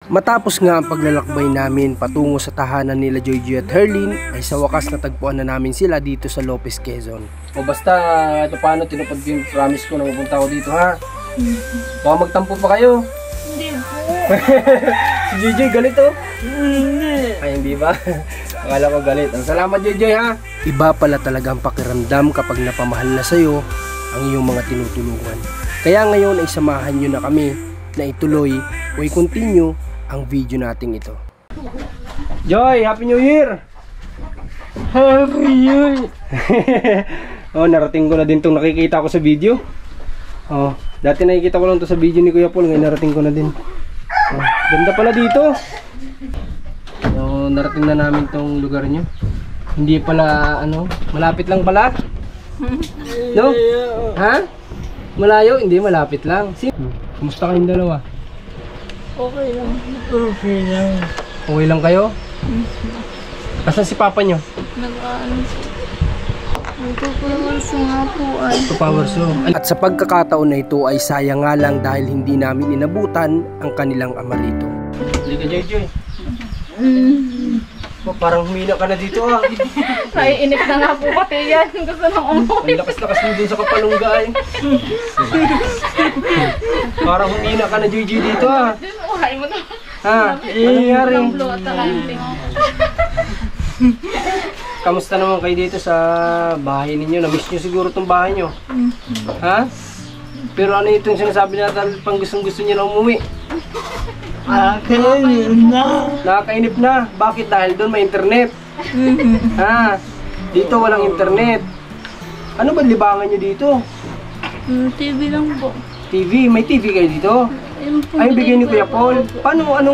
Matapos nga ang paglalakbay namin patungo sa tahanan nila Joyjoy at Herlin, ay sa wakas natagpuan na namin sila dito sa Lopez, Quezon. O basta, ito paano tinupad yung promise ko na mapunta ako dito, ha? Baka magtampo pa kayo. Hindi po. Si Joyjoy galit, oh. Hindi. Ay, hindi ba? Akala ko galit. Ang salamat, Joyjoy, ha? Iba pala talaga ang pakiramdam kapag napamahal na sa'yo ang iyong mga tinutulungan. Kaya ngayon ay samahan nyo na kami na ituloy o i-continue ang video nating ito. Joy, Happy New Year! Happy New Year! Oh, narating ko na din itong nakikita ko sa video. Oh, dati nakikita ko lang to sa video ni Kuya Paul, ngayon narating ko na din. Oh, ganda pala dito. So, narating na namin tong lugar nyo. Hindi pala, ano, malapit lang pala. No? Ha? Malayo? Hindi, malapit lang. Kumusta kayong dalawa? Okay lang. Okay lang. Okay lang kayo? Asan si papa nyo? Nag-ano siya. Nagpapawarso nga po ay. Papawarso. At sa pagkakataon na ito ay sayang nga lang dahil hindi namin inabutan ang kanilang ama rito. Hindi ka, Joy. Oh, parang humina ka na dito, ah. Naiinip na nga po pati yan. Gusto nang umuwi. Ang lakas-lakas mo dun sa kapalungga, eh. Parang humina ka na, Joy, dito, ah. Uhay mo na. Ha? Ano nangyari? Kamusta naman kayo dito sa bahay ninyo? Na-miss nyo siguro itong bahay nyo. Ha? Pero ano itong sinasabi natin pang gustong-gusto nyo na umuwi? Nakakainip na. Nakakainip na. Bakit? Dahil doon may internet. Ha? Dito walang internet. Ano ba libangan nyo dito? TV lang po. TV? May TV kayo dito? Ay, bigyan ni Kuya Paul. Paano, ano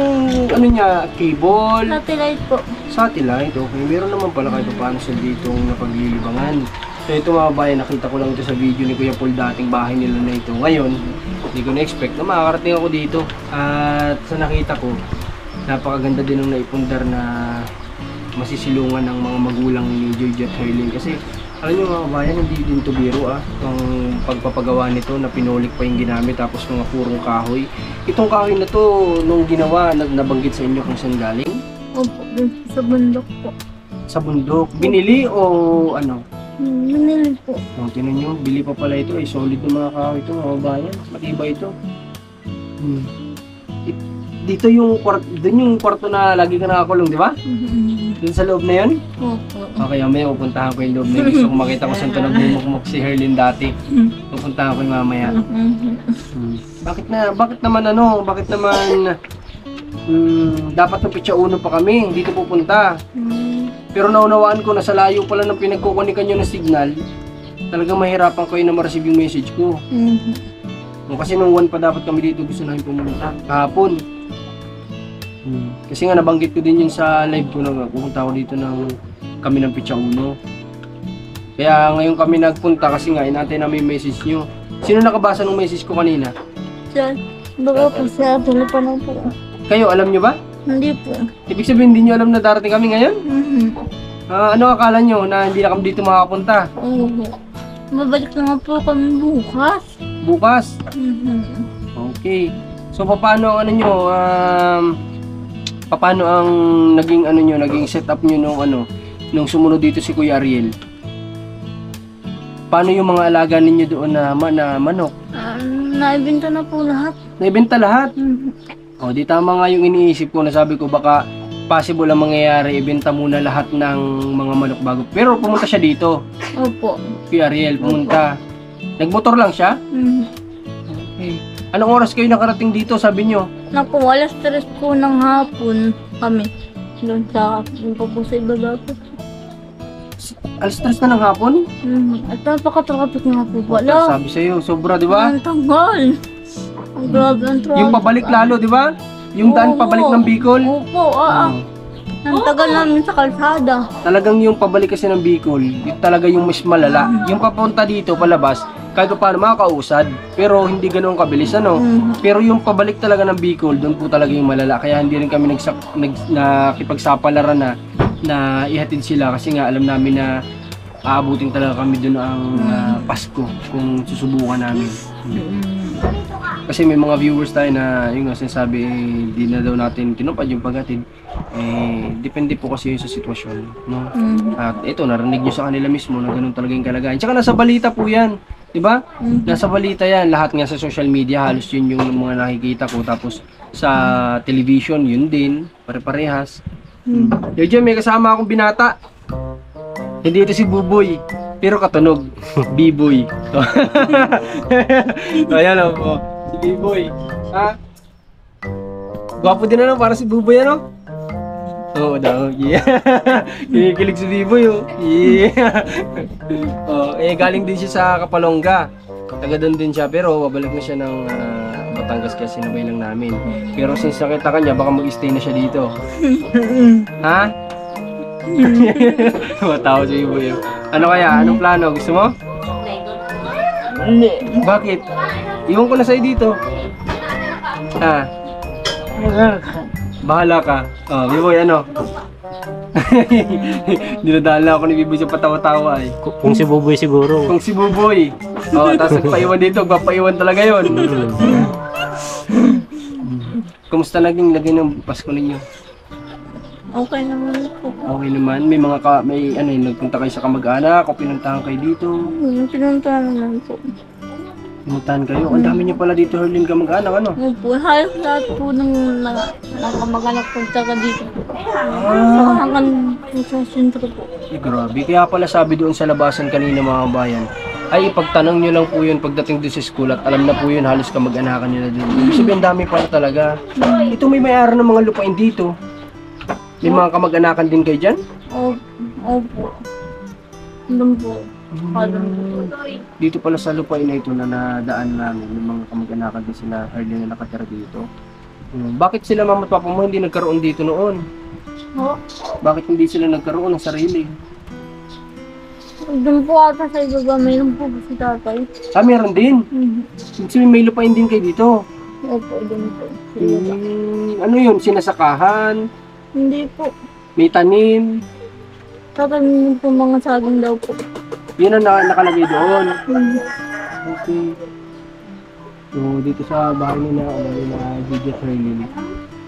niya? Cable? Satellite po. Satellite? Okay. Meron naman pala kayo paano sa ditong napaglilibangan. So ito mga bayan, nakita ko lang ito sa video ni Kuya Paul, dating bahay nila na ito. Ngayon, hindi ko na-expect na makakarating ako dito. At sa nakita ko, napakaganda din ng naipundar na masisilungan ng mga magulang ni Joyjoy at Herlin. Kasi alam nyo mga bayan, hindi din to biro, itong pagpapagawa nito na pinolik pa yung ginamit tapos mga purong kahoy. Itong kahoy na to, nung ginawa, nabanggit sa inyo kung saan galing? Opo, sa bundok po. Sa bundok? Binili o ano? Binili po. Tinan nyo, bili pa pala ito. Solid na mga kahoy ito, mga bayan. Matibay ito. Dito yung kwarto na lagi ka nakakulong, di ba? Doon sa loob na yun? Opo. Okay, mamaya pupuntahan ko yung loob na yun. Gusto ko makita ko saan ito nagmumukmuk si Herlin dati. Pupuntahan ko yung mamaya. Bakit naman dapat ng pitsa uno pa kami, dito pupunta. Pero naunawaan ko na sa layo pala ng pinagkukunikan nyo ng signal, talagang mahirapan kayo na ma-receive yung message ko. Kasi nung 1 pa dapat kami dito, gusto namin pumunta kahapon. Kasi nga nabanggit ko din yun sa live ko na pupunta ako dito kami ng pitsa uno. Kaya ngayon kami nagpunta kasi nga inantay namin yung message nyo. Sino nakabasa ng message ko kanina? Sir, baka po sa telepono po. Kayo, alam nyo ba? Hindi po. Ibig sabihin, hindi nyo alam na darating kami ngayon? Ano akala nyo na hindi na kami dito makapunta? Mabalik na nga po kami bukas. Bukas? Okay. So, paano ang paano ang naging setup nyo nung sumunod dito si Kuya Ariel? Paano yung mga alaga ninyo doon na manok? Naibenta na po lahat. Naibenta lahat? O, di tama nga yung iniisip ko na sabi ko baka possible ang mangyayari, ibenta muna lahat ng mga manok bago. Pero pumunta siya dito. Opo. Kuya Ariel, pumunta. Nagmotor lang siya? Okay. Anong oras kayo nakarating dito, sabi nyo? Naku, alas 3 po ng hapon kami. Doon pa po sa ibaba po. Alas 3 na ng hapon? At napaka-traffic nga po pala. Sabi sa'yo, sobra, di ba? Ang tagal. Ang grabe ang traffic. Yung pabalik lalo, di ba? Yung daan pabalik ng Bicol? Opo, ang tagal namin sa kalsada. Talagang yung pabalik kasi ng Bicol, yung talaga yung mas malala. Yung papunta dito, palabas, kahit pa paano makakausad, pero hindi ganoon kabilis, ano? Pero yung pabalik talaga ng Bicol, doon po talaga yung malala. Kaya hindi rin kami nakipagsapalaran na ihatid sila kasi nga alam namin na aabutin talaga kami doon ang Pasko kung susubukan namin. Kasi may mga viewers tayo na yung nga sinasabi, di na daw natin tinupad yung paghatid. Depende po kasi yun sa sitwasyon, no? At ito, narinig nyo sa kanila mismo na ganun talaga yung kalagayan. Tsaka nasa balita po yan, di ba? Nasa balita yan, lahat nga sa social media, halos yun yung mga nakikita ko. Tapos sa television, yun din, pare-parehas. Yo, may kasama akong binata. Hindi ito si Buboy, pero katunog. B-boy. Ayan o, si B-boy. Ha? Gwapo din ano, para si Buboy ano? Oo daw, yeah. Kinikilig si B-boy oh. Yeah. Galing din siya sa Kapalongga. Taga doon din siya, pero babalik na siya ng Batangas kaya sinabay lang namin. Pero since nakita kanya, baka mag-stay na siya dito. Ha? Matawa si Ibo yun. Ano kaya? Anong plano? Gusto mo? Hindi. Bakit? Iwan ko na sa'yo dito. Ha? Bahala ka. Oh, Biboy, ano? Dinadala ako ni Biboy sa patawa-tawa eh. Kung si Buboy siguro. Kung si Buboy. Oh, tapos nagpaiwan dito. Papaiwan talaga yun. Kumusta naging ng Pasko ninyo? Okay naman po. Okay naman. May mga nagpunta kayo sa kamag-anak o pinuntahan kayo dito? Pinuntahan naman po. Pinuntahan kayo? Ang dami niyo pala dito, Herlin, kamag-anak, ano? Opo, halos lahat po ng kamag-anak punta ka dito po. Hanggang sa sentro po. Grabe. Kaya pala sabi doon sa labasan kanina mga bayan, ay ipagtanong nyo lang po yun pagdating doon sa school at alam na po yun halos kamag-anakan nila doon. Ibig sabihin, dami pala talaga. Ito may may-ari ng mga lupain dito. May mga kamag-anakan din kayo dyan? Opo. Doon po. Dito pala sa lupain na ito na nadaan namin, may mga kamag-anakan din sila Herlin na nakatira dito. Bakit sila mama at papa mo hindi nagkaroon dito noon? Bakit hindi sila nagkaroon ng sarili? Doon po ata sa ibaba, mayroon po si tatay. Meron din. Kasi may lupain din kayo dito. Opo, doon po. Ano yun? Sinasakahan? Hindi po. May tanim? Tatanin po mga saging daw po. Yun ang nakalagay doon. Okay. So, dito sa bahay nila, Juliet Herlin,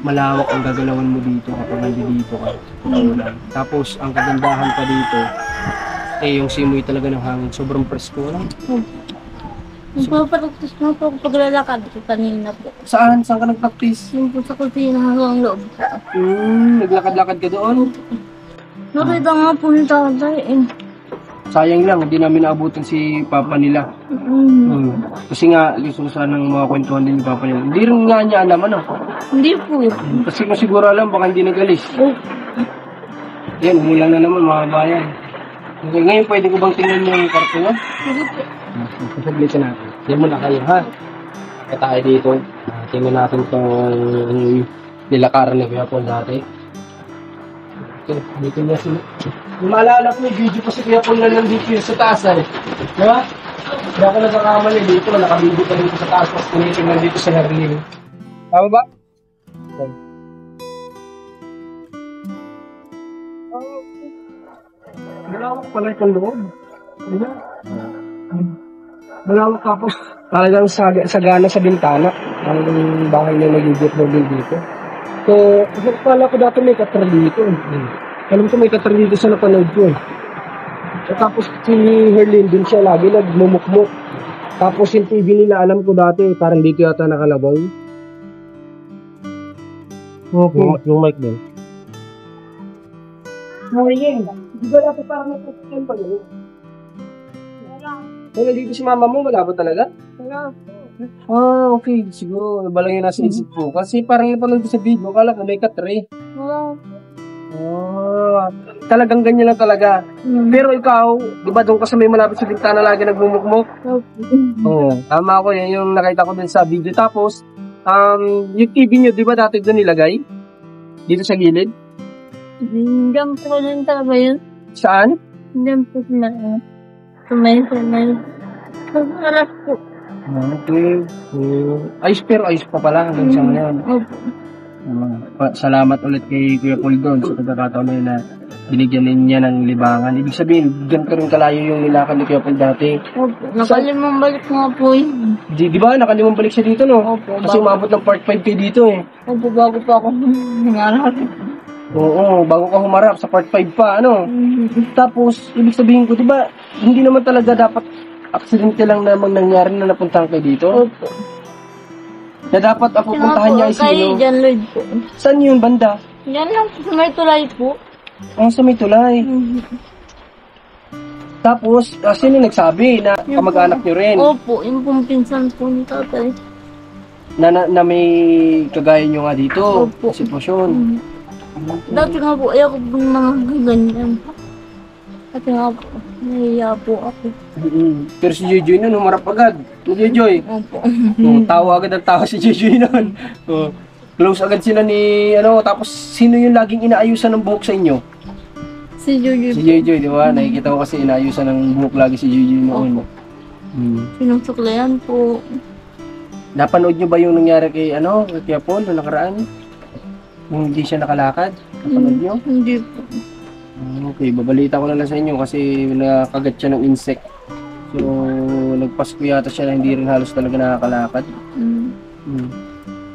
malawak ang gagalawan mo dito kapag nandito ka. Tapos, ang kagandahan pa dito, yung simoy talaga ng hangin. Sobrang presko lang. Nagpaparaktis na po ako paglalakad ko kanina po. Saan? Saan ka nag-practice? Yung po sa kusina hanggang loob. Naglakad-lakad ka doon? Nakita nga po ni tatay eh. Sayang lang, hindi namin naabutan si papa nila. Kasi nga, gusto ko sanang mga kwentuhan din ni papa nila. Hindi rin nga niya alam, ano? Hindi po. Kasi kung siguro alam, baka hindi nag-alis. Yan, umulang na naman mga bayan. Okay, ngayon pwede ko bang tingnan yung karton mo? Sige po. Sasaglitin natin. Yan muna kayo, ha? Kaya tayo dito. Tingnan natin itong nilakaran na Kuya Paul dati. Okay, dito niya sila. Yung maalala ko yung video ko si Kuya Paul na nandito yun sa taas ay. Diba? Hindi ako nagkakamali dito. Nakabidyo pa dito sa taas. Tapos tinitingnan dito sa Herlin. Tama ba? Okay. Malawak pala itong loob. Diba? Malawak tapos talagang sagana sa bintana ang bahay na nagigit na din dito. So, kasi pala ko dati may katrar dito. Alam ko may katrar dito sa napanood ko. Tapos si Herlin din siya lagi nagmumukmuk. Tapos yung TV nila alam ko dati parang dito yata nakalabay. Okay. Yung mic din. Ngayon, di ba dapat parang nagpapagyan pa yun? Wala dito si mama mo, wala ba talaga? Wala po. Okay. Siguro, balang yun nasa isip ko. Kasi parang napanood ko sa video, kala ko may katre. Wala po. Talagang ganyan lang talaga. Pero ikaw, di ba doon ka sa may malapit sa bintana lagi nagmumukmok? Oo. Tama ko, yan yung nakita ko dun sa video. Tapos, yung TV nyo, di ba dati doon nilagay? Dito sa gilid? Diyan po rin talaga yun. Saan? Diyan po sila. Sumay. Harap po. Okay. Ayos pero ayos pa pala hanggang sa ngayon. Opo. Salamat ulit kay Kuya Paul doon sa pagkakataon na yun na binigyan din niya ng libangan. Ibig sabihin, ganito rin kalayo yung nilakad ni Kuya Paul dati. Opo, nakalimang balik nga po yun. Di ba, nakalimang balik siya dito, no? Opo, Kasi umabot ng part 5 kayo dito, eh. Opo, bago pa ako nangarap. Oo, bago ka humarap sa part 5 pa, ano? Tapos, ibig sabihin ko, di ba, hindi naman talaga dapat aksidente lang namang nangyari na napuntahan kayo dito? Opo. Na dapat ang pupuntahan niya ay Kay sino? John Lloyd po. Saan yun, banda? Yan lang po, may tulay po. Ang sa may tulay. Tapos, sino nagsabi na kamag-anak niyo rin? Opo, yung pong pinsan po ni tatay. Na may kagaya niyo nga dito, Opo. sitwasyon. Dati nga po, ayaw ko po ng mga ganyan. Dati nga po, nahiya po ako. Pero si Jojoy nun, humarap agad. Si Jojoy. Opo. Tawa agad ang tawa si Jojoy nun. Close agad sila ni, tapos sino yung laging inaayusan ng buhok sa inyo? Si Jojo Si po. Jojoy, di ba? Nakikita ko kasi inaayusan ng buhok lagi si Jojoy noon. Sinusuklayan po. Napanood nyo ba yung nangyari kay, kay Kuya Paul, noong nakaraan? Yung hindi siya nakalakad? Napanood nyo? Hindi po. Okay, babalita ko na lang sa inyo kasi nakagat siya ng insect. So, nagpasko yata siya na hindi rin halos talaga nakakalakad.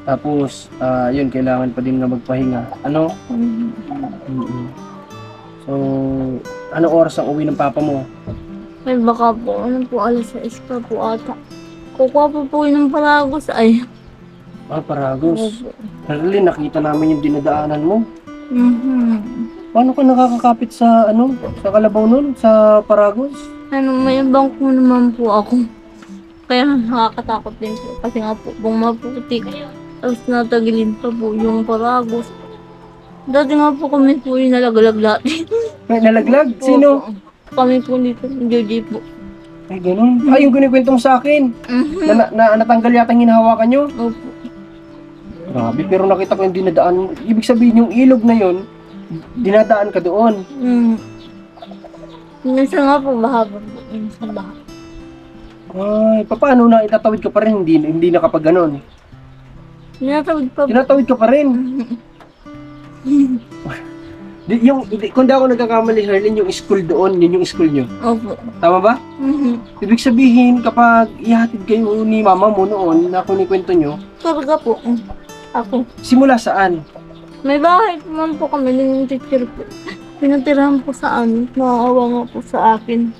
Tapos, yun, kailangan pa din na magpahinga. So, anong oras ang uwi ng papa mo? Ay, baka po, alas 6 pa po ata. Kukuha po yun ng paragos. Ay. Paragos. Opo. Really, nakita namin yung dinadaanan mo. Mhm. Paano ka nakakakapit sa, sa kalabaw nun? Sa paragos? May bangko naman po ako. Kaya nakakatakot din po. Kasi nga po, bumaputik. Tapos natagilid pa po yung paragos. Dati nga po kami po yung nalaglag dati. May nalaglag? Sino? Opo. Kami po dito, Joji po. Ay, ganun. Yung kinikwento mo sa akin. Natanggal yata yung hinahawakan nyo? Opo. Grabe, pero nakita ko yung dinadaan. Ibig sabihin, yung ilog na yun, dinadaan ka doon. Minsan nga po, bahaba po. Minsan bahaba. Ay, paano na itatawid ka pa rin? Hindi na kapag ganun. Tinatawid pa po. Tinatawid ka pa rin. Kung di ako nagkakamali, Herlin, yung school doon, yun yung school nyo. Opo. Tama ba? Ibig sabihin, kapag ihatid kayo ni mama mo noon, na kunikwento nyo, Talaga po. Ako. simula saan? May bahay naman po kami ng teacher po. Pinatirahan po sa amin. Nakakawa nga po sa akin.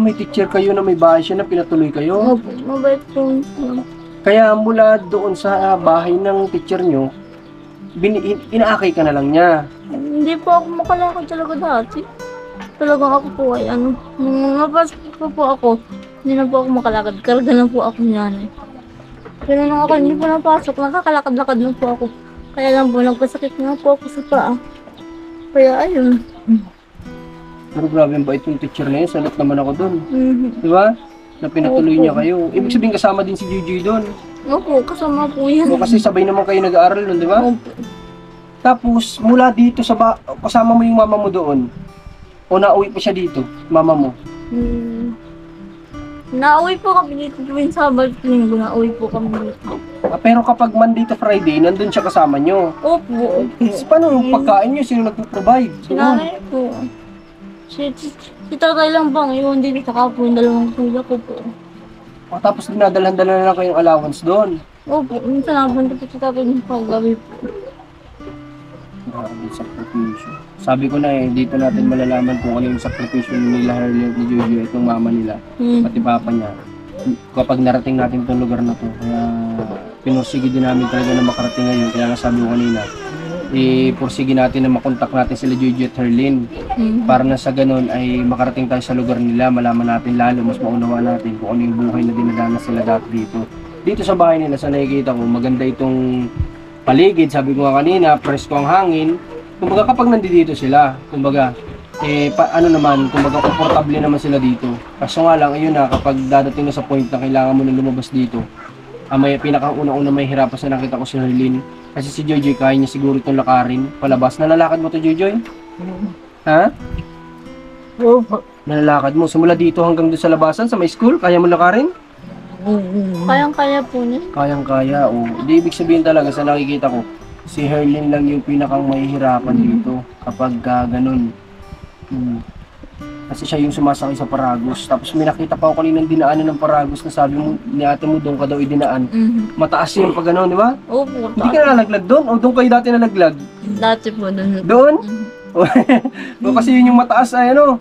May teacher kayo na may bahay siya na pinatuloy kayo. Opo. Mabait po. Kaya mula doon sa bahay ng teacher nyo, inaakay ka na lang niya. Hindi po ako makalakad talaga dati. Talagang ako po ay nung mapasok po ako, hindi na po ako makalakad. Karga na po ako niyan. Pero nung ako hindi po napasok, nakakalakad-lakad na po ako. Kaya lang po, nagkasakit na po ako sa paa. Kaya ayun. Pero grabe ang bait yung teacher na yun. Salat naman ako doon. Mhm. Di ba? Na pinatuloy Opo. niya kayo. Ibig sabihin kasama din si Jujuy doon. Opo, kasama po yan. O kasi sabay naman kayo nag-aaral doon, di ba? Opo. Tapos mula dito kasama mo yung mama mo doon. O nauwi pa siya dito, mama mo. Nauwi po kami dito tuwing Sabado Linggo. Nauwi po kami dito. Pero kapag Monday to Friday, nandun siya kasama nyo. Opo. Paano yung pagkain nyo? Sino nagpo-provide? Sinanay po. Si tatay lang bang iwan din saka po yung dalawang kuya ko po. Tapos dinadalhan-dalan na lang kayong allowance doon. Opo, minsan napunta po si tatay ng paggabi po. Grabe, sakripisyo. Sabi ko na dito natin malalaman kung ano yung sakripisyo nila Harley at ni Jojo, itong mama nila, pati papa niya. Kapag narating natin itong lugar na to, kaya pinursige din namin talaga na makarating ngayon. Kaya nga sabi ko kanina, pursige natin na makontak natin sila Jojo at Herlin. Para na sa ganun ay makarating tayo sa lugar nila, malaman natin lalo, mas maunawa natin kung ano yung buhay na dinadanas sila dati dito. Dito sa bahay nila, sa nakikita ko, maganda itong paligid, sabi ko nga kanina, presko ang hangin. Kumbaga kapag nandito sila, kumbaga, kumbaga komportable naman sila dito. Kaso nga lang, ayun na, kapag dadating na sa point na kailangan mo na lumabas dito, may pinakauna-una may hirapan sa nakita ko si Herlin. Kasi si Jojoy, kaya niya siguro itong lakarin, palabas. Nalalakad mo to Jojoy? Ha? Opo. Nalalakad mo, simula dito hanggang doon sa labasan, sa may school, kaya mo lakarin? Kayang-kaya po niya. Kayang-kaya, o. Di ibig sabihin talaga sa nakikita ko, si Herlin lang yung pinakang mahihirapan dito kapag ganun. Kasi siya yung sumasakay sa Paragos. Tapos may nakita pa ako kaninang dinaanan ng Paragos na sabi mo, ni ate mo doon ka daw idinaan. Mataas yun pag gano'n, di ba? Opo, Hindi ka nalaglag doon? O doon kayo dati nalaglag? dati po doon. Doon? O kasi yun yung mataas ay ano.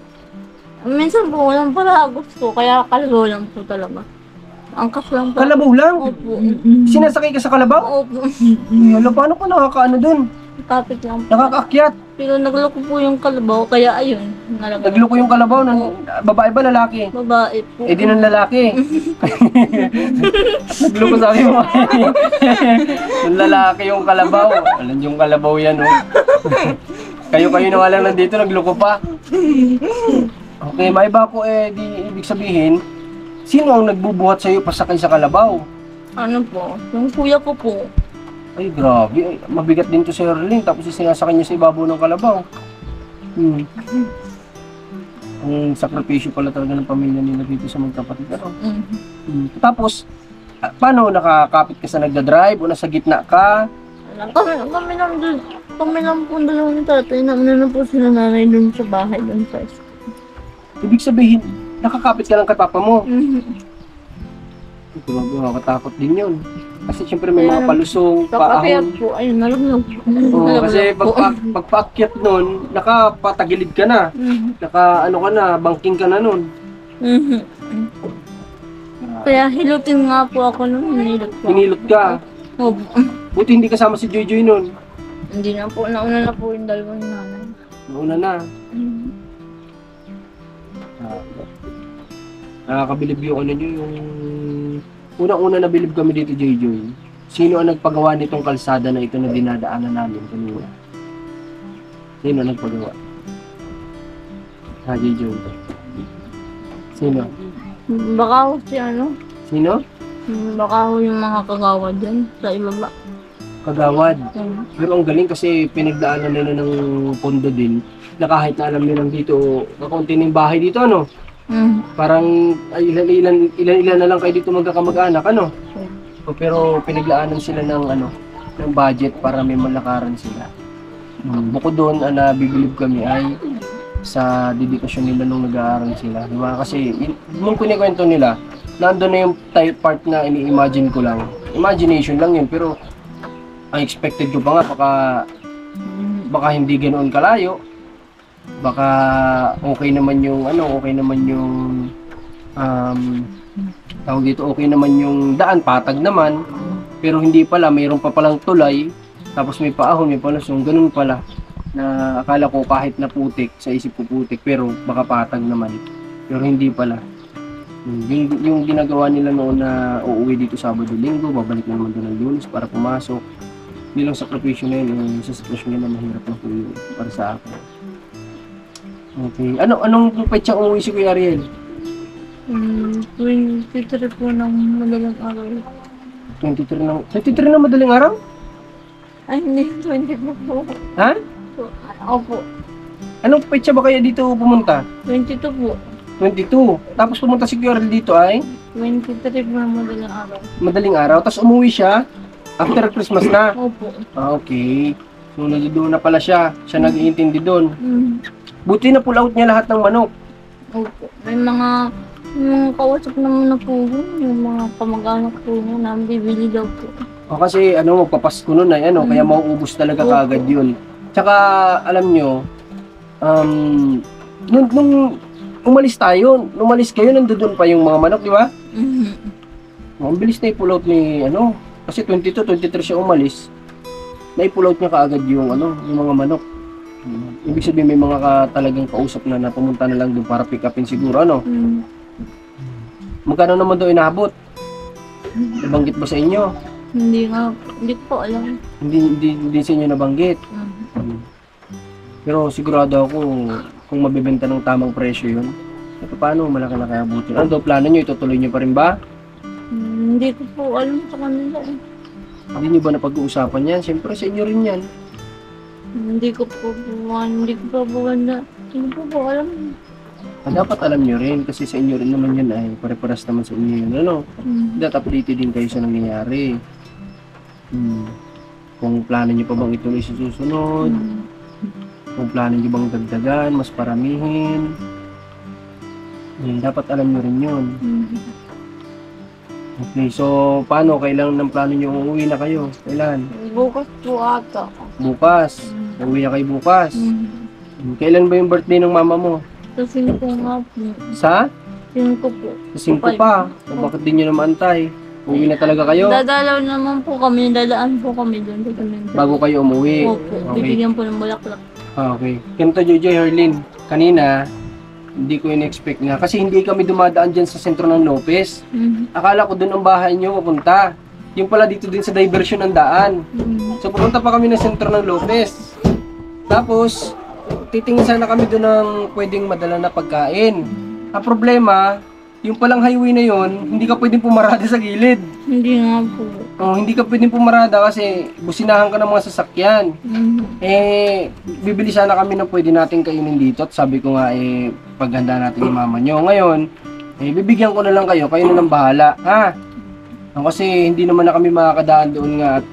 Minsan po walang paragos po, kaya kalabaw lang po talaga. Angkas lang po. Kalabaw lang? Opo. Sinasakay ka sa kalabaw? Opo. Hala, paano ka nakakaano doon? Kapit lang po. Nakakaakyat. Pero nagloko po yung kalabaw, kaya ayun. Nagloko yung kalabaw ng babae ba lalaki? Babae po. Eh di ng lalaki. Nagloko sabi mo. Ng lalaki yung kalabaw. Alam yung kalabaw yan, oh. Kayo na nga lang nandito, nagloko pa. Okay, may iba ko di ibig sabihin, sino ang nagbubuhat sa'yo pasakay sa kalabaw? Ano po? Yung kuya ko po. Ay, grabe. Ay, mabigat din to si Erling. Tapos sinasakay niya sa ibabaw ng kalabaw. Ang sakripisyo pala talaga ng pamilya nila dito sa magkapatid. Ano? Tapos, paano nakakapit ka sa nagdadrive o nasa gitna ka? Kami lang po dalawa ni tatay. Nauna na po sila nanay dun sa bahay dun sa school. Ibig sabihin, nakakapit ka lang kay papa mo. Grabe, nakakatakot din yun. Kasi siyempre may mga palusong, Kaya paahon. po, ayun, nalaglag po. Oo, kasi pagpaakyat nun, nakapatagilid ka na. Ano ka na, banking ka na nun. Kaya hilutin nga po ako nung hinilot po. Hinilot ka. Opo. Buti hindi kasama si Joy Joy nun. Hindi na po, nauna na po yung dalawang nanay. Nauna na. Nakakabilib yung ano nyo, yung... Unang-una nabilib kami dito, Joy Joy. Sino ang nagpagawa nitong kalsada na ito na dinadaanan namin kanina? Sino ang nagpagawa? Ha, Joy Joy. Sino? Baka ho si ano? Sino? Baka ho yung mga kagawa dyan sa ibaba. Kagawad. Pero ang galing kasi pinagdaanan nila ng pondo din na kahit na alam nilang dito, kakaunti na yung bahay dito, ano? Parang ay, ilan na lang kayo dito magkakamag-anak, ano? Pero pinaglaanan sila ng ng budget para may malakaran sila. Bukod doon, nabibilib kami ay sa dedikasyon nila nung nag-aaral sila. Diba? Kasi nung kunikwento nila, nandun na yung part na ini-imagine ko lang. Imagination lang yun, pero ang expected ko pa nga, baka hindi ganoon kalayo. Baka okay naman yung tawag dito, okay naman yung daan, patag naman, pero hindi pala, mayroon pa palang tulay, tapos may paahon, may palusong, ganun pala, na akala ko kahit na putik, sa isip ko putik, pero baka patag naman, pero hindi pala. Yung ginagawa nila noon na uuwi dito Sabado-Linggo, babalik naman doon ng Lunes para pumasok, nilang sakripisyo na yun, sa sitwasyon nila mahirap na po yun para sa akin. Okay. Anong petsa umuwi si Kuya Ariel? 23 po ng madalang araw. 23 na madaling araw? Ay, hindi. 20 po. Ha? Opo. Anong petsa ba kaya dito pumunta? 22 po. 22. Tapos pumunta si Kuya Ariel dito ay? 23 po ng madalang araw. Madaling araw. Tapos umuwi siya after Christmas na? Opo. Okay. So, nandoon na pala siya. Siya nag-iintindi doon. Buti na pull out niya lahat ng manok. Opo. May mga kausap naman na po yung mga kamag-anak po niya na bibili daw po. O kasi magpapasko nun ay kaya mauubos talaga kaagad yun. Tsaka alam nyo, nung umalis kayo, nandoon pa yung mga manok, di ba? Ang bilis na i-pull out ni kasi 22, 23 siya umalis. Na-pull out niya kaagad yung mga manok. Ibig sabihin may mga talagang kausap na pumunta na lang doon para pick upin siguro, Magkano naman daw inaabot? Nabanggit ba sa inyo? Hindi ko po alam. Hindi sa inyo nabanggit. Pero sigurado ako kung mabibenta ng tamang presyo yun. Paano malaki na kaya abutin? Ano daw plano nyo? Itutuloy nyo pa rin ba? Hindi ko po alam sa kanila. Hindi nyo ba napag-uusapan yan? Siyempre sa inyo rin yan. Hindi ko po alam. Dapat alam nyo rin kasi sa inyo rin naman yan ay pare-paras naman sa inyo yun. Dapat updated din kayo sa nangyayari. Kung plano nyo pa bang ituloy sa susunod. Kung plano nyo bang dagdagan, mas paramihin. Dapat alam nyo rin yun. Okay, so paano? Kailan ng plano nyo uuwi na kayo? Kailan? Bukas po ata. Bukas. Uuwi na kayo bukas. Kailan ba yung birthday ng mama mo? Sa 5 nga po. Sa? 5 po. Sa 5 pa. O bakit di nyo naman antay? Uuwi na talaga kayo? Dadalaw naman po kami, dadaan po kami doon. Bago kayo umuwi? Opo, Okay. bibigyan po ng bulaklak. Okay. Ganito, Jojo, Herlin. Kanina, hindi ko in-expect nga. Kasi hindi kami dumadaan dyan sa sentro ng Lopez. Akala ko doon ang bahay nyo pupunta. Yung pala dito din sa diversion ng daan. So pupunta pa kami ng sentro ng Lopez. Tapos, titingin sana kami doon ng pwedeng madala na pagkain. Ang problema, yung palang highway na yon, hindi ka pwedeng pumarada sa gilid. Hindi nga po. Oh, hindi ka pwedeng pumarada kasi businahan ka ng mga sasakyan. Bibili sana kami ng pwede natin kainin dito at sabi ko nga paghanda natin yung mama nyo. Ngayon, bibigyan ko na lang kayo na ng bahala, ha? Kasi hindi naman na kami makakadaan doon nga at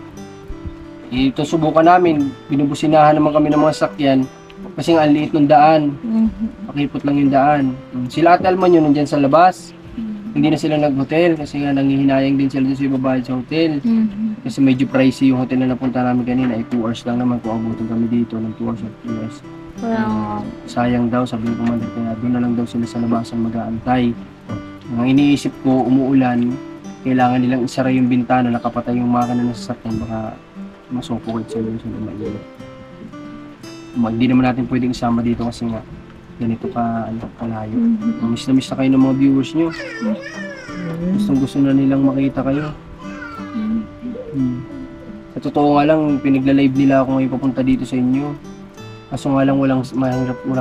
ito subukan namin, binubusinahan naman kami ng mga sasakyan kasi nga ang liit ng daan. Pakipot lang yung daan. Sila Ate Alma yun nandyan sa labas. Hindi na sila nag-hotel kasi nga nangihinayang din sila sa ibabayad sa hotel. Kasi medyo pricey yung hotel na napunta namin kanina. 2 hours lang naman kung abutin kami dito ng 2 hours or 3 hours. Sayang daw, sabi ko man kaya doon na lang daw sila sa labasan mag-aantay. Ang iniisip ko, umuulan, kailangan nilang isara yung bintana, nakapatay yung makina ng sasakyan, baka masupukit sila yung mainit. Hindi naman natin pwedeng isama dito kasi nga ganito kalayo. Miss na miss na kayo ng mga viewers nyo. Gusto na nilang makita kayo. Sa totoo nga lang, pinagla-live nila ako ngayon papunta dito sa inyo. Kaso nga lang wala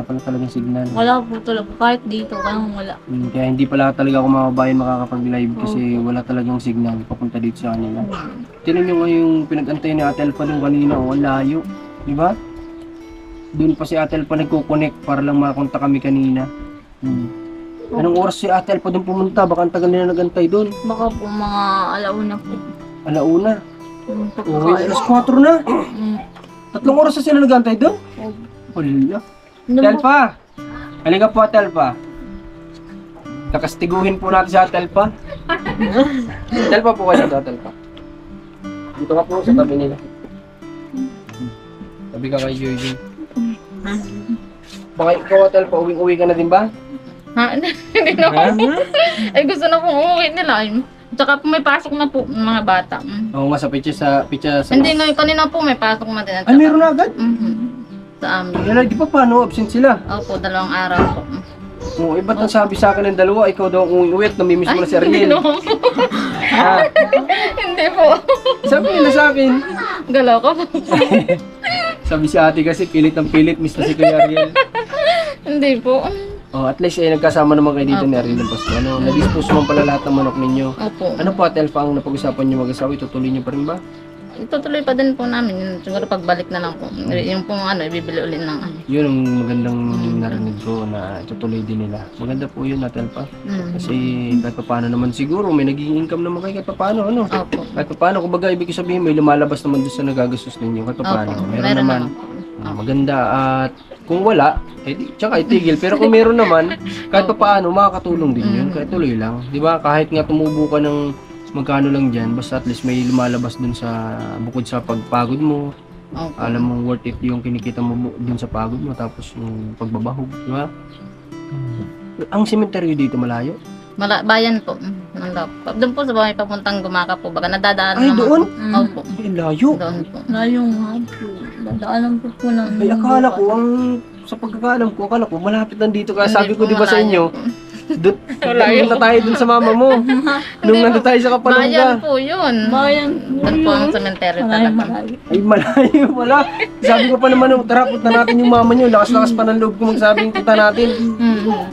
pala talagang signal. Wala po talaga, kahit dito, wala. Kaya hindi pala talaga ako makabayan makakapag-live kasi wala talagang signal papunta dito sa kanila. Tinan nyo nga yung pinag-antay ni Ate Alpa nung kanina, ang layo. Diba? Doon pa si Ate Alpa nagko-connect para lang makakonta kami kanina. Anong oras si Ate Alpa doon pumunta? Baka ang tagal nila nagantay doon. Baka po mga alauna po. Alauna? Okay, alas 4 na. 3 oras na sila nagantay doon? Wala. Ate Alpa! Halika po Ate Alpa. Kakastiguhin po natin si Ate Alpa. Ate Alpa po kayo Ate Alpa. Dito ka po sa tabi nila. Tabi ka kay Jojo. Baka ikaw Ate Alpa, uwing-uwi ka na din ba? Ha? Hindi na ako. Ay gusto na kong uuwi nila. Tsaka po may pasok na po mga bata. Oo nga, sa pitsa sa... Hindi ngayon, kanina po may pasok na din. Ay, meron na agad? Sa amin. Wala, di pa paano? Absent sila. Opo, 2 araw po. Oo, ba't ang sabi sa akin ng dalawa, ikaw daw ang uwi at namimiss mo na si Hindi Ariel. no. Ha? Hindi po. Sabi nila sa akin. Galaw ko po. Sabi si ate kasi, pilit ang pilit, miss na si Kuya Ariel. Hindi po. Oh, at least nagkasama naman kayo dito ni Ariel ng Pasko. Nag-dispose man pala lahat ng manok ninyo. Opo. Ano po Ate Alpha ang napag-usapan niyo mag-asawa? Itutuloy niyo pa rin ba? Itutuloy pa din po namin. Siguro pagbalik na lang po. Yung pong ibibili ulit ng Yun ang magandang narinig ko na itutuloy din nila. Maganda po yun Ate Alpha. Kasi kahit pa paano naman siguro may naging income naman kayo kahit pa paano. Opo. Kahit pa paano, kumbaga ibig sabihin may lumalabas naman doon sa nagagastos ninyo. Kahit pa paano. Meron naman. Maganda at kung wala, tsaka itigil. Pero kung meron naman, kahit pa paano, makakatulong din yun. Kahit tuloy lang. Di ba? Kahit nga tumubo ka ng magkano lang dyan, basta at least may lumalabas dun sa, bukod sa pagpagod mo. Alam mo, worth it yung kinikita mo dun sa pagod mo, tapos yung pagbabahog. Di ba? Ang cemetery dito malayo? Bayan po. Doon po sa bahay papuntang Gumaka po. Baka nadadaan Ay, naman doon? po. Opo. Ay, layo. Doon po. Layo nga po. Dadaanan po namin. Ay, akala ko, sa pagkakaalam ko, akala ko, malapit lang dito. Kaya sabi ko, di ba sa inyo, doon na tayo dun sa mama mo. Nung nandun tayo sa Kapalungga. Bayan po yun. Bayan. Doon po ang cemetery talaga. Ay, malayo pala. Sabi ko pa naman, tara, punta natin yung mama nyo. Lakas-lakas pa ng loob ko magsabing punta natin.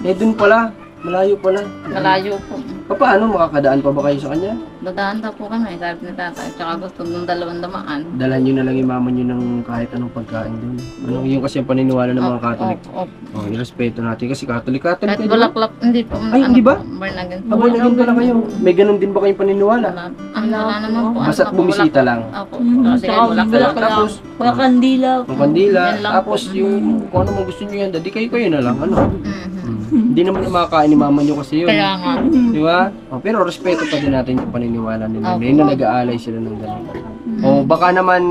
Eh, dun pala. Malayo pala. Malayo po. Paano? Makakadaan pa ba kayo sa kanya? Dadaan daw po kami, sabi ni tatay. Tsaka gusto ng dalawang damaan. Dalhan nyo na lang yung mama nyo ng kahit anong pagkain doon. Ano, yung kasi ang paniniwala ng mga Catholic. Oh, irespeto natin kasi Catholic Kahit kayo, di ba? bulaklak, hindi po. Ay, hindi ba? Born again po. Born again pala kayo. May ganun din ba kayong paniniwala? Wala naman po. Basta't bumisita lang. Opo. Kasi kahit bulaklak. Tapos, Wala kandila. ang kandila, Yan lang tapos po. yung kung ano man gusto nyo yan, di kayo na lang. Ano? Mhm. Hindi naman na makakain ni mama nyo kasi yun. Kaya nga. Di ba? Oh, pero respeto pa din natin yung paniniwala nila. Hindi na nag-aalay sila ng gano'n. O baka naman,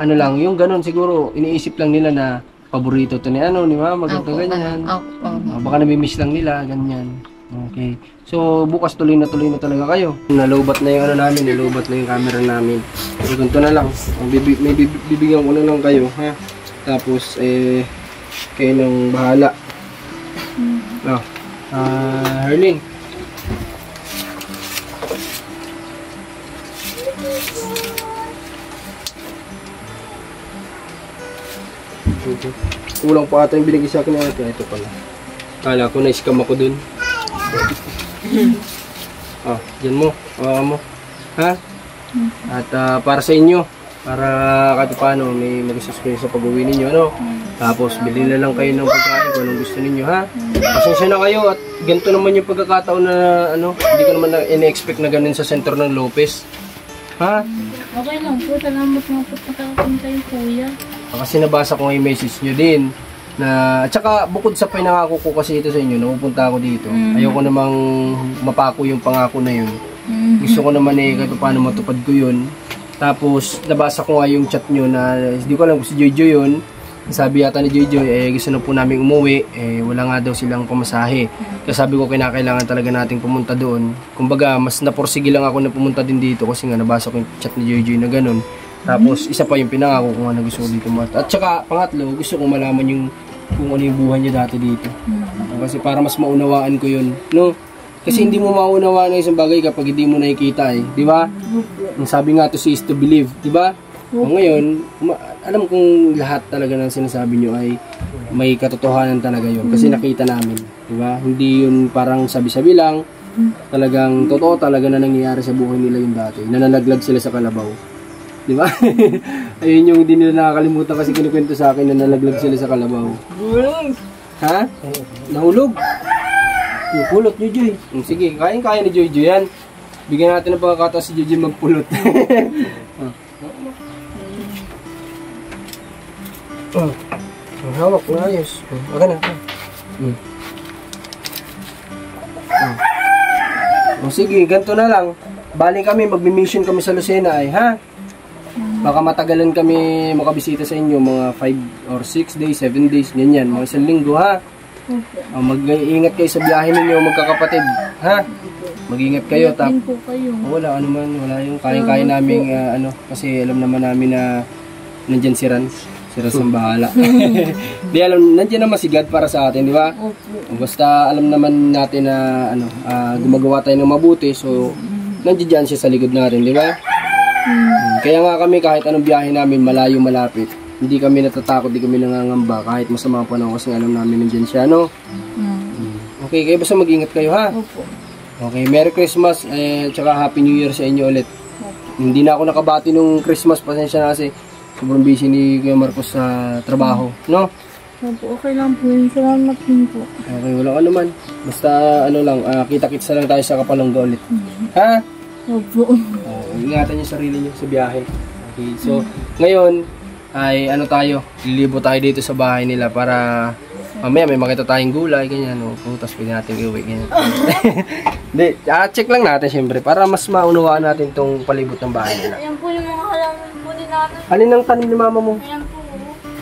ano lang, yung gano'n siguro, iniisip lang nila na paborito to ni ano, ni mama, ganito ganyan. Baka namimiss lang nila, ganyan. Okay. So, bukas tuloy na talaga kayo. Nalobat na yung ano namin, nalobat na yung camera namin. So, ganito na lang. May bibigyan ko na lang kayo, ha? Tapos, kayo nang bahala. No. Herlin. Okay. Kulang pa ata yung binigay sa akin ng ate. Ito pala. Kala ko na-scam ako dun. Dyan mo. Hawakan mo. Ha? At para sa inyo. Para kahit paano may mag-assist kayo sa pag-uwi ninyo. Ano? Tapos bilhin na lang kayo ng pagkain kung anong gusto ninyo. Ha? Pasensya na kayo. At ganito naman yung pagkakataon na ano. Hindi ko naman in-expect na ganun sa sentro ng Lopez. Ha? Okay lang po. Salamat nga po pagkakapunta yung kuya. Kasi nabasa ko yung message nyo din na at saka bukod sa pinangako ko kasi ito sa inyo, napupunta ako dito. Ayoko namang mapako yung pangako na yun. Gusto ko naman kahit paano matupad ko yun. Tapos nabasa ko nga yung chat nyo na hindi ko alam kung si Jojo yun. Sabi yata ni Jojo, gusto na po namin umuwi, wala nga daw silang pamasahe. Kaya sabi ko kinakailangan talaga nating pumunta doon. Kumbaga mas naporsige lang ako na pumunta din dito kasi nga nabasa ko yung chat ni Jojo na ganun. Tapos, isa pa yung pinangako ko nga na gusto ko dito At saka, pangatlo, gusto kong malaman yung kung ano yung buhay niya dati dito. Kasi para mas maunawaan ko yun. No? Kasi hindi mo maunawaan ng isang bagay kapag hindi mo nakikita eh. Di ba? Ang sabi nga to see is to believe. Di ba? Ngayon, alam kong lahat talaga ng sinasabi nyo ay may katotohanan talaga yun. Kasi nakita namin. Di ba? Hindi yun parang sabi-sabi lang. Talagang totoo talaga na nangyayari sa buhay nila yung dati. Nanalaglag sila sa kalabaw. Di ba? Ayun yung hindi nila nakakalimutan kasi kinikwento sa akin na nalaglag sila sa kalabaw. Ha? Nahulog? Yung pulot, Jojoy. Sige, kaya ni Jojoy yan. Bigyan natin ng pagkakataon si Jojoy magpulot. Ang hawak na ayos. Aga na. Sige, ganito na lang. Bali kami, magmi-mission kami sa Lucena ay, ha? Baka matagalan kami makabisita sa inyo, mga 5 or 6 days, 7 days, ganyan, mga isang linggo, ha? Mag-iingat kayo sa biyahe ninyo, magkakapatid, ha? Mag-ingat kayo, Po kayo. wala wala yung kaya namin, kasi alam naman namin na nandyan si Ran ang bahala. Di alam, nandyan naman si God para sa atin, di ba? Basta alam naman natin na, gumagawa tayo ng mabuti, so, nandiyan siya sa likod natin, di ba? Kaya nga kami kahit anong biyahe namin malayo malapit, hindi kami natatakot, hindi kami nangangamba kahit masama pa panahon kasi alam namin nandiyan siya, no? Okay, kayo basta mag-ingat kayo, ha? Opo. Okay, Merry Christmas tsaka Happy New Year sa inyo ulit. Hindi na ako nakabati nung Christmas, pasensya na kasi sobrang busy ni Kuya Marcos sa trabaho, no? Opo, okay lang po yun. Salamat din po. Okay, wala ka naman. Basta kita-kits na lang tayo sa Kapalongga ulit. Ha? Opo. Ingatan niyo sarili niyo sa biyahe. Okay, so ngayon ay tayo, lilibo tayo dito sa bahay nila para mamaya may makita tayong gulay, ganyan, putas pwede natin iuwi, ganyan. Hindi, check lang natin syempre para mas maunawaan natin tong palibot ng bahay nila. Ayan po yung mga halaman po din natin. Alin ang tanim ni mama mo? Ayan po.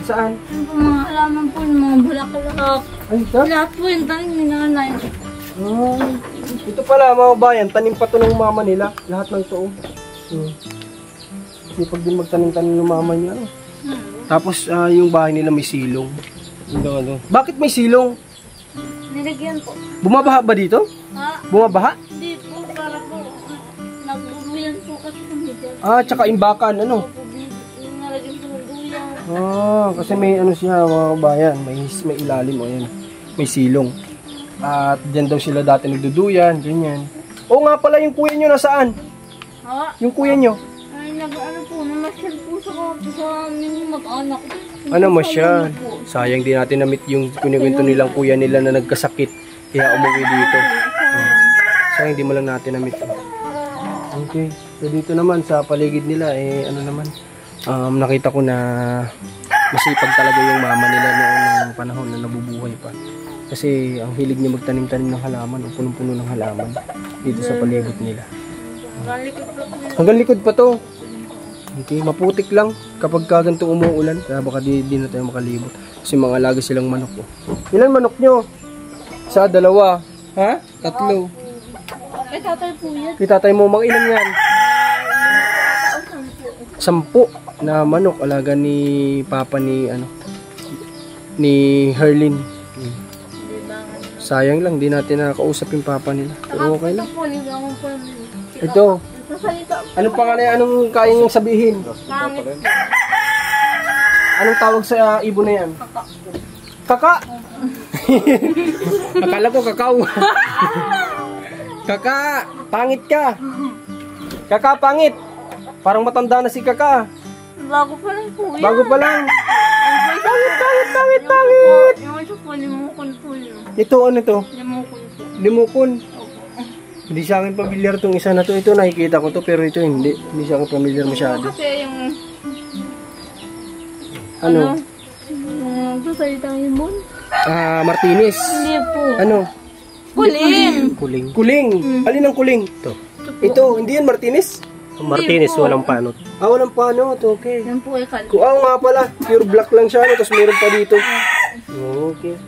Saan? Ayan po mga halaman po, yung mga bulaklak. Ay, Lahat po yung tanim ni nanay. ito pala mga bayan, tanim pa to ng mama nila, lahat ng to. Sipag din magtanim-tanim ng mama niya. Tapos yung bahay nila may silong. Bakit may silong? Nilagyan po. Bumabaha ba dito? Ha? Bumabaha? Hindi po, para po. Nagbubuyan po kasi kami dyan. Tsaka imbakan, ano? Yung nalagyan po ng duyan. Kasi may siya mga bayan, may ilalim o yan. May silong. At dyan daw sila dati nagduduyan, ganyan. Oo nga pala, yung kuya nyo nasaan? Ha? Yung kuya nyo? Ay, nag-ano po, namasyal po sa aming mag-anak. Ano masyal? Sayang di natin na-meet yung kunikwento nilang kuya nila na nagkasakit. Kaya umuwi dito. Sayang di mo lang natin na-meet. Okay. So dito naman sa paligid nila, ano naman, nakita ko na masipag talaga yung mama nila noong panahon na nabubuhay pa. Kasi ang hilig niya magtanim-tanim ng halaman, o punong-puno ng halaman dito sa palibot nila. Hanggang likod pa to. Okay, maputik lang kapag ganitong umuulan. Kaya baka di na tayo makalibot. Kasi mga alaga silang manok. Oh. Ilan manok nyo? Isa, dalawa. Ha? Tatlo. Ay, tatay po yan. Kaya tatay mo, mga ilan yan? 10 na manok. Alaga ni papa ni Herlin. Sayang lang, di natin nakakausap yung papa nila. Pero okay lang. Ito. Anong pangalan? Anong kaya niyong sabihin? Anong tawag sa ibon na yan? Kaka! Akala ko kakao. Kaka! Pangit ka! Kaka, pangit! Parang matanda na si Kaka. Bago pa lang po yan. Bago pa lang. Pangit! Yung ito po, limukon po yun. Ito, ano to? Limukon po. Limukon. Hindi sa akin pamilyar tong isa na to. Ito nakikita ko to pero ito hindi. Hindi sa akin pamilyar masyado. Kasi yung... Ano? Yung salitang ibon? Martinez. Hindi po. Ano? Kuling! Kuling. Alin ang kuling? Ito, hindi yan Martinez? Martinez, walang panot. Walang panot. Okay. Yan po ay kal. Nga pala. Pure black lang siya. Tapos meron pa dito. Okay.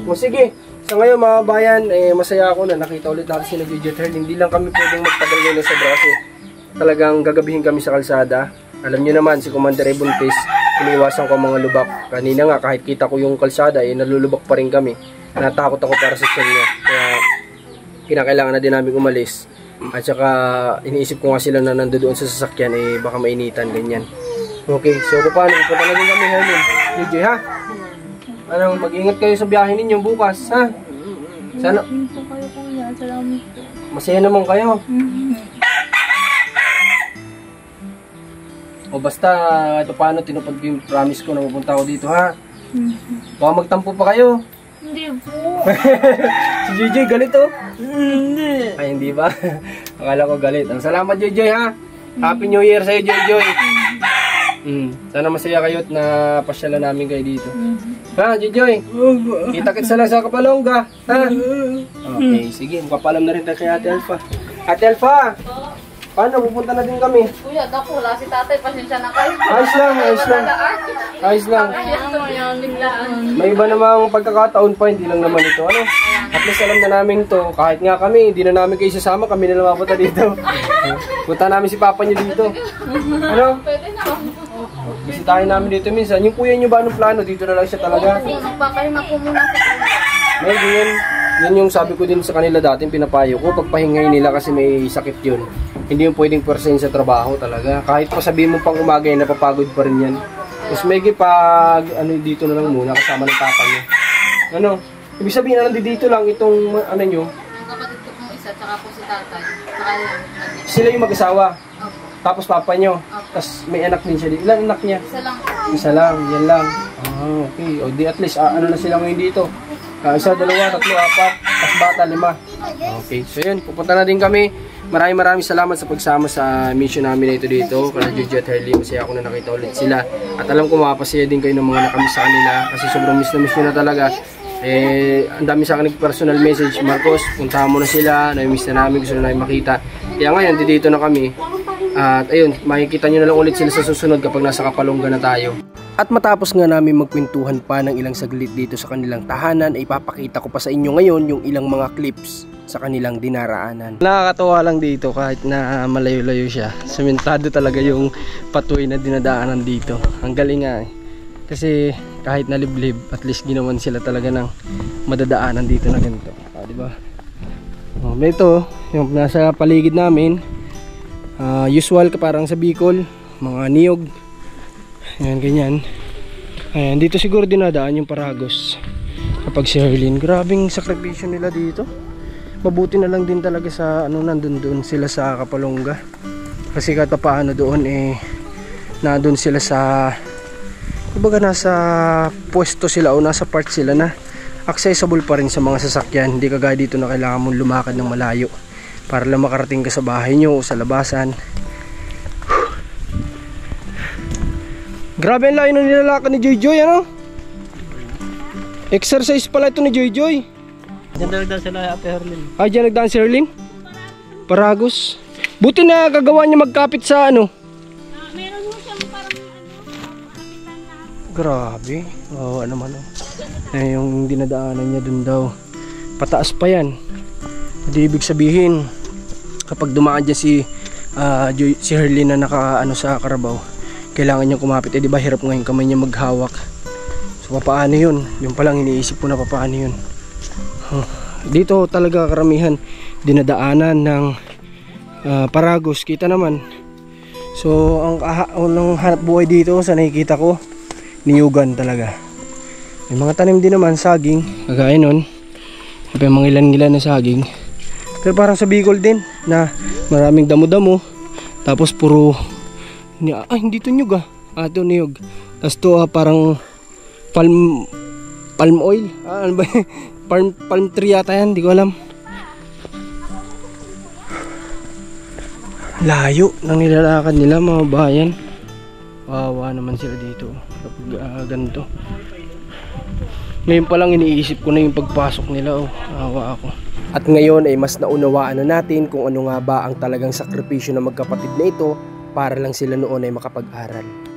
O sige. Sa ngayon mga bayan, masaya ako na nakita ulit natin si Jet Hurl. Hindi lang kami pwedeng magtagal ngayon sa braso. Talagang gagabihin kami sa kalsada. Alam niyo naman si Commander Ebontis, iniwasan ko mga lubak. Kanina nga kahit kita ko yung kalsada, nalulubak pa rin kami. Natakot ako para sa niya. Kaya kinakailangan na din namin umalis. At saka iniisip ko nga sila na nandoon sa sasakyan, baka mainitan, ganyan. Okay, so paano? Pupunta na din kami ngayon. JJ ha? Ano, mag-ingat kayo sa biyahe ninyo bukas, ha? Sana... Hindi po kayo kuya. Salamat po. Masaya naman kayo. O basta, ito paano, tinupad ko yung promise ko na pupunta ako dito, ha? Baka magtampo pa kayo. Hindi po. Si JJ galit, oh. Hindi. Ay, hindi ba? Akala ko galit. Salamat, JJ, ha? Happy New Year sa'yo, JJ. Sana masaya kayo at napasyalan namin kayo dito. Ha, JJ? Kita-kits lang sa Kapalongga. Ha? Okay, sige. Magpapalam na rin tayo kay Ate Alpha. Ate Alpha! Paano? Pupunta na din kami. Kuya, dako, wala si tatay. Pasensya na kayo. Ayos lang, ayos lang. Ayos lang. Ayan, biglaan. May iba namang pagkakataon pa, hindi lang naman ito. Ano? At least alam na namin to. Kahit nga kami, hindi na namin kayo sasama, kami na lang mapunta dito. Punta namin si Papa niyo dito. Ano? Pwede na. Bisitahin namin dito minsan. Yung kuya niyo ba anong plano? Dito na lang siya talaga. Magpakahinga po muna sa kuya. May yun. Yun yung sabi ko din sa kanila dati, pinapayo ko. Pagpahingay nila kasi may sakit yun. Hindi yung pwedeng persen sa trabaho talaga. Kahit pa sabihin mo pang umagay, napapagod pa rin yan. Tapos may pag dito na lang muna kasama ng papa niya. Ano? Ibig sabihin na lang dito lang itong ano nyo. Yung kapatid ko pong isa, tsaka po si tatay. Tsaka lang. Sila yung mag-asawa. Tapos papa nyo. Tapos may anak din siya. Ilan anak niya? Isa lang. Isa lang. Yan lang. Okay. O di at least ano na sila ngayon dito. Isa, dalawa, tatlo, apat. Tapos bata, 5. Okay. So yun. Pupunta na din kami. Maraming salamat sa pagsama sa mission namin na ito dito. Kala Juju at Herly, masaya ako na nakita ulit sila. At alam ko mapapasaya din kayo ng mga nakamiss sa kanila. Kasi sobrang miss nyo na talaga. Ang dami sa akin nag-personal message. Marcos, puntahan mo na sila. Nami-miss na namin, gusto na namin makita. Kaya ngayon, dito na kami. At ayun, makikita nyo na lang ulit sila sa susunod kapag nasa Kapalongga na tayo. At matapos nga namin magkwentuhan pa ng ilang saglit dito sa kanilang tahanan, ay ipapakita ko pa sa inyo ngayon yung ilang mga clips sa kanilang dinaraanan. Nakakatuwa lang dito kahit na malayo-layo siya. Sementado talaga yung patuloy na dinadaanan dito. Ang galing nga kasi kahit na liblib, at least ginawan sila talaga ng madadaanan dito na ganito. Diba? May ito, yung nasa paligid namin. Usual ka parang sa Bicol, mga niyog. Ayan, ganyan. Ayan, dito siguro dinadaan yung Paragos. kapag si Herlin. Grabing sakripisyo nila dito. Mabuti na lang din talaga sa ano, nandun doon sila sa Kapalongga. Kasi kahit paano doon nandun sila sa, kumbaga nasa pwesto sila o nasa part sila na accessible pa rin sa mga sasakyan. Hindi kagaya dito na kailangan mong lumakad ng malayo para lang makarating ka sa bahay nyo o sa labasan. Grabe ang layo ng nilalakad ni Joy Joy, ano? Exercise pala ito ni Joy Joy. Diyan talaga sila Ate Herlin. Ay, dyan nagdaan si Herlin? Paragos. Buti na gagawa niya magkapit sa ano. Meron mo siyang parang Grabe. Oo, ano naman. Yung dinadaanan niya dun daw. Pataas pa yan. Hindi ibig sabihin, kapag dumaan dyan si Herlin na naka ano sa karabaw, kailangan niya kumapit. Di ba hirap ngayon kamay niya maghawak. So papaano yun? Yung palang iniisip ko na papaano yun. Dito talaga karamihan dinadaanan ng Paragos, kita naman. So ang hanap buhay dito sa nakikita ko, niyugan talaga. May mga tanim din naman, saging, kagaya nun. May mga ilan-ilan na saging. Pero parang sa Bicol din na maraming damo-damo. Tapos puro hindi to niyog ito niyog. Tapos to parang palm oil. Ano ba? Palm tree yata yan, di ko alam. Layo ng nilalakad nila mga bayan. Wawa naman sila dito kapag ganito. Ngayon pa lang iniisip ko na yung pagpasok nila. Awa ako. At ngayon ay mas naunawaan na natin kung ano nga ba ang talagang sakripisyo ng magkapatid na ito para lang sila noon ay makapag-aral.